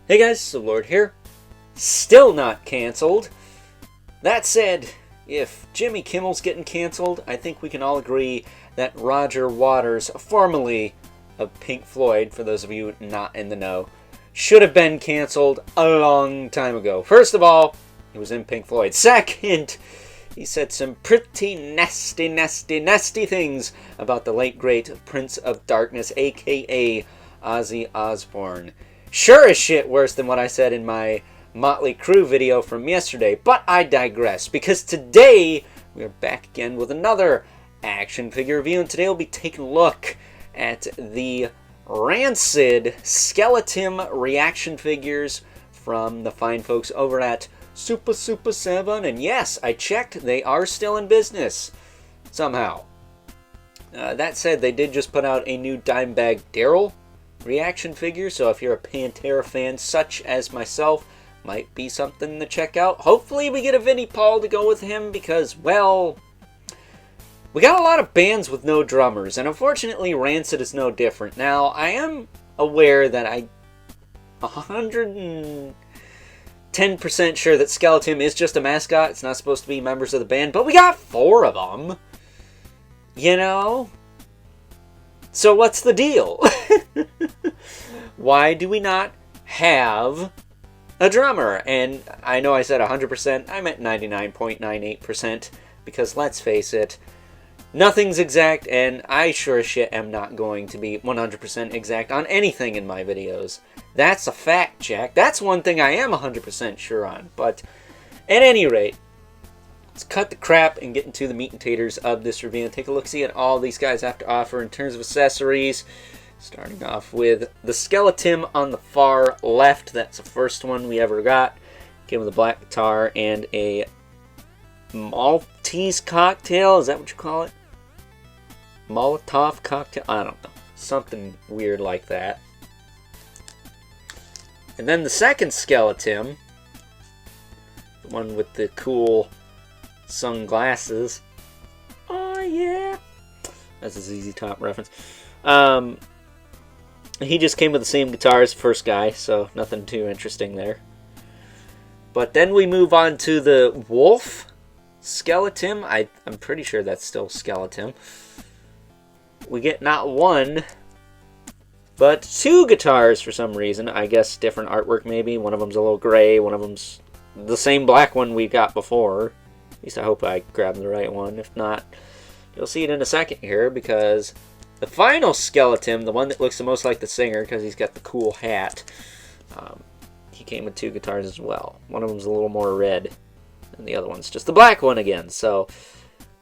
Hey guys, so Lord here. Still not canceled. That said, if Jimmy Kimmel's getting canceled, I think we can all agree that Roger Waters, formerly of Pink Floyd, for those of you not in the know, should have been canceled a long time ago. First of all, he was in Pink Floyd. Second, he said some pretty nasty things about the late great Prince of Darkness, aka Ozzy Osbourne. Sure as shit worse than what I said in my Motley Crue video from yesterday, but I digress, because today we are back again with another action figure review, and today we'll be taking a look at the Rancid SkeleTim reaction figures from the fine folks over at Super7, and yes, I checked, they are still in business, somehow. That said, they did just put out a new Dimebag Daryl reaction figure, so if you're a Pantera fan such as myself, might be something to check out. Hopefully we get a Vinnie Paul to go with him, because, well, we got a lot of bands with no drummers, and unfortunately Rancid is no different. Now, I am aware that 110% sure that SkeleTim is just a mascot. It's not supposed to be members of the band, but we got 4 of them, you know? So what's the deal? Why do we not have a drummer? And I know I said 100%, I meant 99.98%, because let's face it, nothing's exact, and I sure as shit am not going to be 100% exact on anything in my videos. That's a fact, Jack. That's one thing I am 100% sure on. But at any rate, let's cut the crap and get into the meat and taters of this review and take a look-see at all these guys have to offer in terms of accessories. Starting off with the SkeleTim on the far left. That's the first one we ever got. Came with a black guitar and a Maltese cocktail. Is that what you call it? Molotov cocktail? I don't know. Something weird like that. And then the second SkeleTim, the one with the cool sunglasses. Oh yeah, that's a ZZ Top reference. He just came with the same guitar as the first guy, so nothing too interesting there. But then we move on to the wolf SkeleTim. I'm pretty sure that's still SkeleTim. We get not one, but 2 guitars for some reason. I guess different artwork maybe. One of them's a little gray, one of them's the same black one we got before. At least I hope I grabbed the right one. If not, you'll see it in a second here, because the final SkeleTim, the one that looks the most like the singer because he's got the cool hat, he came with 2 guitars as well. One of them's a little more red, and the other one's just the black one again. So,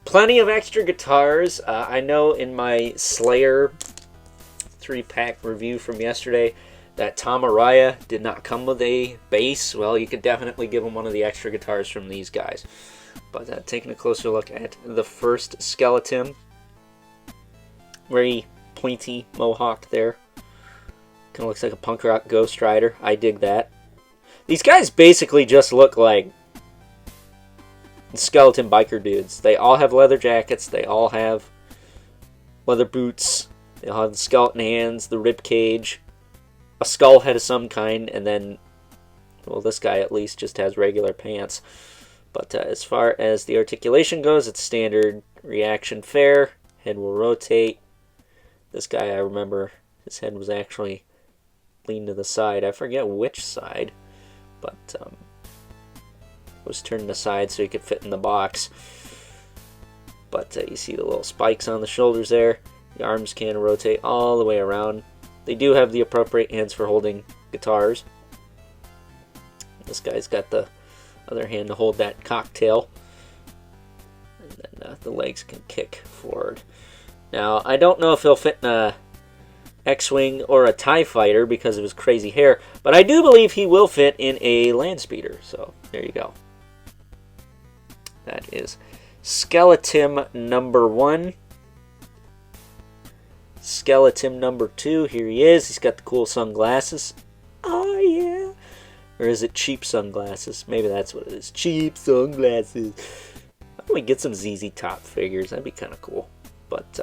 plenty of extra guitars. I know in my Slayer 3-pack review from yesterday that Tom Araya did not come with a bass. Well, you could definitely give him one of the extra guitars from these guys. But taking a closer look at the first SkeleTim, very pointy mohawk there. Kind of looks like a punk rock Ghost Rider. I dig that. These guys basically just look like SkeleTim biker dudes. They all have leather jackets. They all have leather boots. They all have the skeleton hands, the rib cage, a skull head of some kind, and then, well, this guy at least just has regular pants. But as far as the articulation goes, it's standard ReAction fare. Head will rotate. This guy, I remember, his head was actually leaned to the side. I forget which side, but it was turned aside so he could fit in the box. But you see the little spikes on the shoulders there. The arms can rotate all the way around. They do have the appropriate hands for holding guitars. This guy's got the other hand to hold that cocktail. And then the legs can kick forward. Now, I don't know if he'll fit in a X-Wing or a TIE Fighter because of his crazy hair, but I do believe he will fit in a Land Speeder. So, there you go. That is SkeleTim number 1. SkeleTim number 2, here he is. He's got the cool sunglasses. Oh, yeah. Or is it cheap sunglasses? Maybe that's what it is. Cheap sunglasses. Why don't we get some ZZ Top figures? That'd be kind of cool. But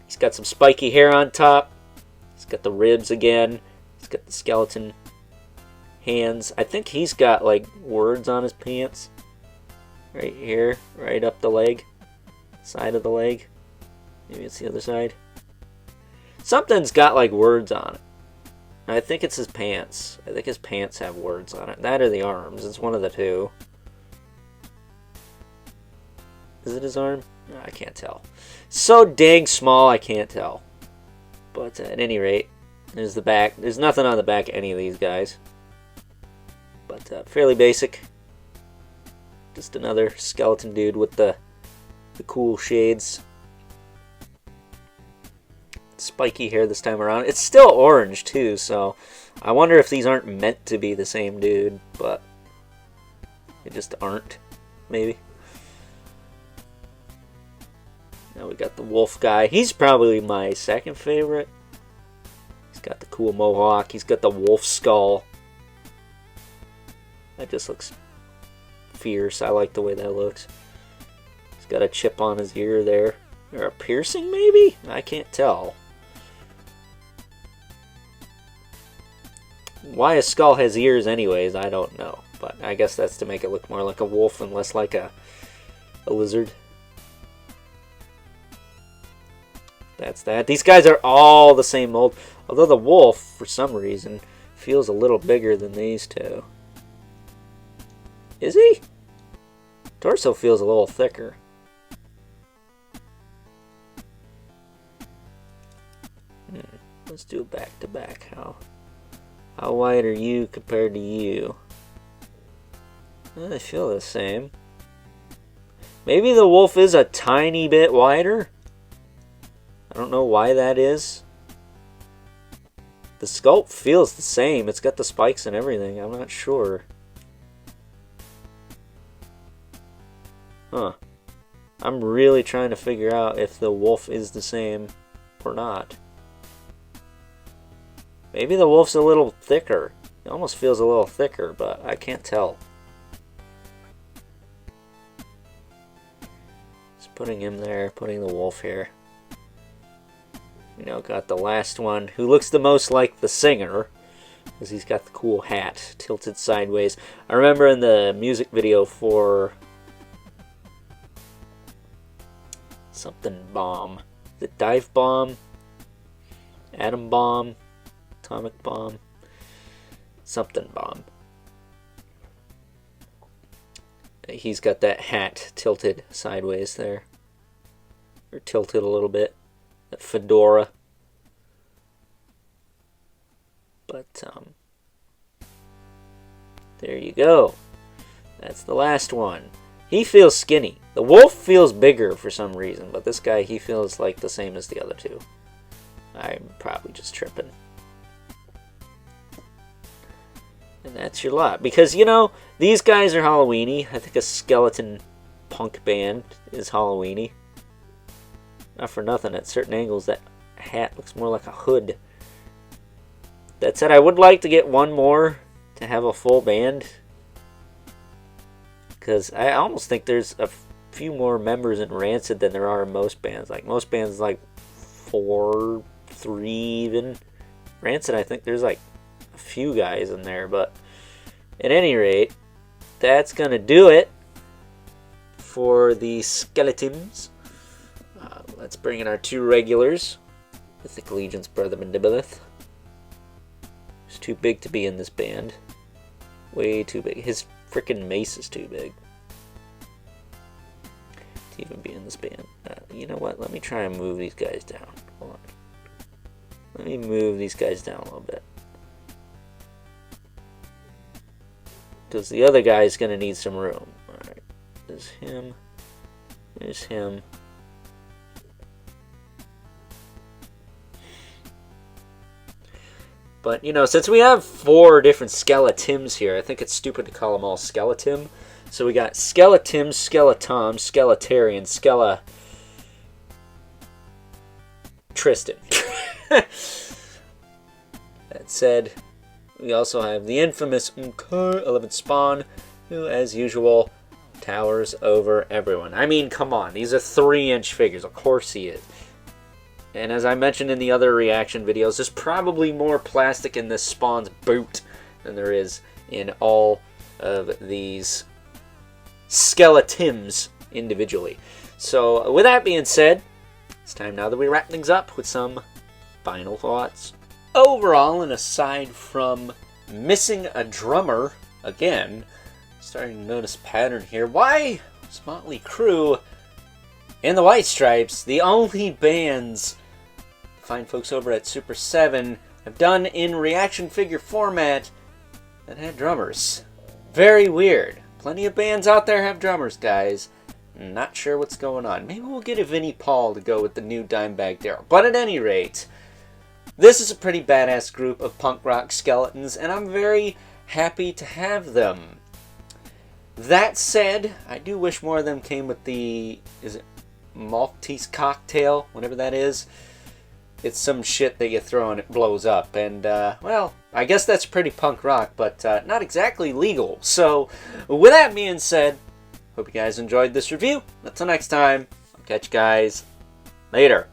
he's got some spiky hair on top. He's got the ribs again. He's got the skeleton hands. I think he's got like words on his pants. Right here, right up the leg. Side of the leg. Maybe it's the other side. Something's got like words on it. I think it's his pants. I think his pants have words on it. That or the arms. It's one of the two. Is it his arm? No, I can't tell. So dang small, I can't tell. But at any rate, there's the back. There's nothing on the back of any of these guys. But fairly basic. Just another skeleton dude with the cool shades. Spiky hair this time around. It's still orange too, so I wonder if these aren't meant to be the same dude, but they just aren't, maybe. Now we got the wolf guy. He's probably my second favorite. He's got the cool mohawk. He's got the wolf skull. That just looks fierce. I like the way that looks. He's got a chip on his ear there. Or a piercing, maybe? I can't tell. Why a skull has ears anyways, I don't know. But I guess that's to make it look more like a wolf and less like a lizard. That's that. These guys are all the same mold. Although the wolf, for some reason, feels a little bigger than these two. Is he? Torso feels a little thicker. Let's do it back to back. How wide are you compared to you? They feel the same. Maybe the wolf is a tiny bit wider. I don't know why that is. The sculpt feels the same. It's got the spikes and everything. I'm not sure. Huh. I'm really trying to figure out if the wolf is the same or not. Maybe the wolf's a little thicker. It almost feels a little thicker, but I can't tell. Just putting him there, putting the wolf here. You know, got the last one, who looks the most like the singer, because he's got the cool hat tilted sideways. I remember in the music video for something bomb. The dive bomb, atom bomb, atomic bomb, something bomb. He's got that hat tilted sideways there, or tilted a little bit. That fedora. But there you go. That's the last one. He feels skinny. The wolf feels bigger for some reason, but this guy, he feels like the same as the other two. I'm probably just tripping. And that's your lot. Because, you know, these guys are Halloween-y. I think a skeleton punk band is Halloween-y. Not for nothing, at certain angles, that hat looks more like a hood. That said, I would like to get one more to have a full band. Because I almost think there's a few more members in Rancid than there are in most bands. Like, most bands, like 4, 3 even. Rancid, I think there's like a few guys in there. But at any rate, that's going to do it for the SkeleTims. Let's bring in our 2 regulars. Mythic Legion's Brother Mandibulith. He's too big to be in this band. Way too big. His frickin' mace is too big to even be in this band. You know what? Let me try and move these guys down. Hold on. Let me move these guys down a little bit. Because the other guy is going to need some room. Alright. There's him. There's him. But, you know, since we have 4 different SkeleTims here, I think it's stupid to call them all SkeleTim. So we got SkeleTim, SkeleTom, Skeletarian, Tristan. That said, we also have the infamous 11 Spawn, who, as usual, towers over everyone. I mean, come on, these are 3-inch figures. Of course he is. And as I mentioned in the other reaction videos, there's probably more plastic in this Spawn's boot than there is in all of these SkeleTims individually. So with that being said, it's time now that we wrap things up with some final thoughts. Overall, and aside from missing a drummer again, starting to notice a pattern here. Why is Motley Crue and the White Stripes the only bands fine folks over at Super7 have done in reaction figure format that had drummers? Very weird. Plenty of bands out there have drummers, guys. Not sure what's going on. Maybe we'll get a Vinnie Paul to go with the new Dimebag Darrell. But at any rate, this is a pretty badass group of punk rock skeletons, and I'm very happy to have them. That said, I do wish more of them came with the, is it Maltese cocktail? Whatever that is. It's some shit that you throw and it blows up. And, well, I guess that's pretty punk rock, but not exactly legal. So, with that being said, hope you guys enjoyed this review. Until next time, I'll catch you guys later.